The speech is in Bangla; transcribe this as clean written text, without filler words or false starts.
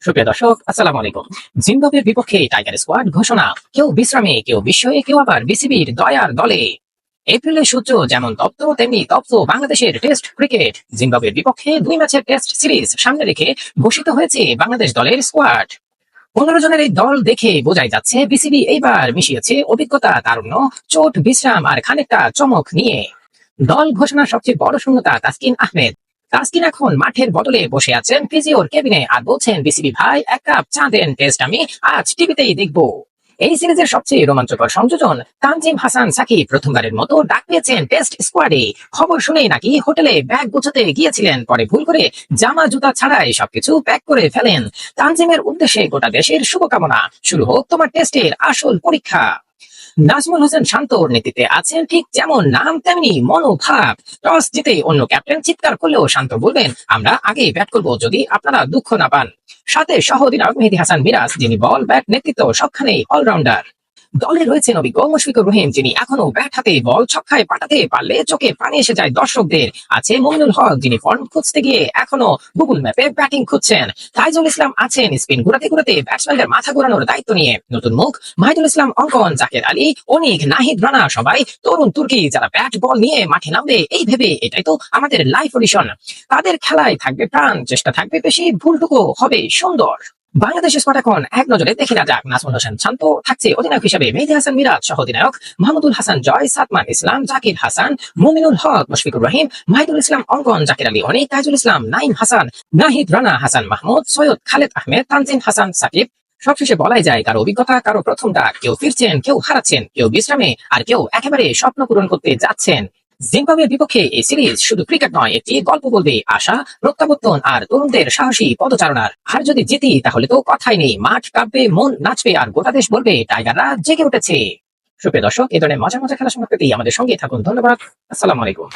সুপ্রিয় দর্শক, আসসালামু আলাইকুম। জিম্বাবুয়ের বিপক্ষে টাইগার স্কোয়াড ঘোষণা, কেউ বিশ্রামে, কেউ বিস্ময়ে, কেউ আবার বিসিবির দয়ার দলে। এপ্রিলের সূর্য যেমন তপ্ত তেমনি তপ্ত বাংলাদেশের টেস্ট ক্রিকেট। জিম্বাবুয়ের বিপক্ষে 2 ম্যাচের টেস্ট সিরিজ সামনে রেখে ঘোষিত হয়েছে বাংলাদেশ দলের স্কোয়াড। 15 জনের এই দল দেখে বোঝাই যাচ্ছে বিসিবি এইবার মিশিয়েছে অভিজ্ঞতা, তারুণ্য, চোট, বিশ্রাম আর খানিকটা চমক নিয়ে। দল ঘোষণার সবচেয়ে বড় শূন্যতা তাসকিন আহমেদ। তাসকিন এখন মাঠের বদলে বসে আছেন ফিজিওর কেবিনে আর বলছেন, বিসিবি ভাই, 1 কাপ চা দেন, টেস্ট আমি আজ টিভিতেই দেখবো। এই সিরিজের সবচেয়ে রোমাঞ্চকর সংযোজন, তানজিম হাসান সাকিব প্রথমবারের মতো ডাক পেয়েছেন টেস্ট স্কোয়াডে। খবর শুনেই নাকি হোটেলে ব্যাগ গোছাতে গিয়েছিলেন, পরে ভুল করে জামা জুতা ছাড়াই সবকিছু প্যাক করে ফেলেন। তানজিমের উদ্দেশ্যে গোটা দেশের শুভকামনা, শুরু হোক তোমার টেস্টের আসল পরীক্ষা। নাজমুল হোসেন শান্তর নেতৃত্বে আছেন ঠিক যেমন নাম তেমনি মনোভাব। টস জিতে অন্য ক্যাপ্টেন চিৎকার করলেও শান্ত বলবেন, আমরা আগে ব্যাট করব যদি আপনারা দুঃখ না পান। সাথে সহ অধিনায়ক মেহেদী হাসান মিরাজ, যিনি বল ব্যাট নেতৃত্ব সবখানেই অলরাউন্ডার। দলে রয়েছেন অভিজ্ঞ মুশফিকুর রহিম, যিনি এখনো ব্যাট হাতে বল ছক্কায় পাঠাতে পারলে চোখে পানি এসে যায় দর্শকদের। আছে মুমিনুল হক, যিনি ফর্ম খুঁজতে গিয়ে এখনো গুগল ম্যাপে ব্যাটিং খুঁজছেন। তাইজুল ইসলাম আছেন স্পিন ঘুরাতে ঘুরাতে ব্যাটসম্যানদের মাথা ঘোরানোর দায়িত্ব নিয়ে। নতুন মুখ মাহিদুল ইসলাম অঙ্কন, জাকের আলী, অনিক, নাহিদ রানা, সবাই তরুণ তুর্কি, যারা ব্যাট বল নিয়ে মাঠে নামবে এই ভেবে এটাই তো আমাদের লাইফ অডিশন। তাদের খেলায় থাকবে প্রাণ, চেষ্টা থাকবে বেশি, ভুলটুকু হবে সুন্দর। বাংলাদেশ স্কোয়াড এখন এক নজরে দেখে না যাক। নাজমুল হোসেন শান্ত থাকছে অধিনায়ক হিসেবে, মেহেদী হাসান মিরাজ সহ অধিনায়ক, মাহমুদুল হাসান জয়, সাদমান ইসলাম, জাকির হাসান, মুমিনুল হক, মুশফিকুর রহিম, মাহিদুল ইসলাম অঙ্কন, জাকির আলী অনিক, তাইজুল ইসলাম, নাইম হাসান, নাহিদ রানা, হাসান মাহমুদ, সৈয়দ খালেদ আহমেদ, তানজিম হাসান সাকিব। সবশেষে বলাই যায়, কারো অভিজ্ঞতা, কারো প্রথম ডাক, কেউ ফিরছেন, কেউ হারাচ্ছেন, কেউ বিশ্রামে, আর কেউ একেবারে স্বপ্ন পূরণ করতে যাচ্ছেন। জিম্বাবুয়ের বিপক্ষে এই সিরিজ শুধু ক্রিকেট নয়, একটি গল্প বলবে আশা, প্রত্যাবর্তন আর তরুণদের সাহসী পদচারণার। আর যদি জিতি তাহলে তো কথাই নেই, মাঠ কাঁপবে, মন নাচবে আর গোটা দেশ বলবে টাইগাররা জেগে উঠেছে। সুপ্রিয় দর্শক, এই ধরনের মজার মজার খেলা সংবাদ পেতেই আমাদের সঙ্গে থাকুন। ধন্যবাদ। আসসালামু আলাইকুম।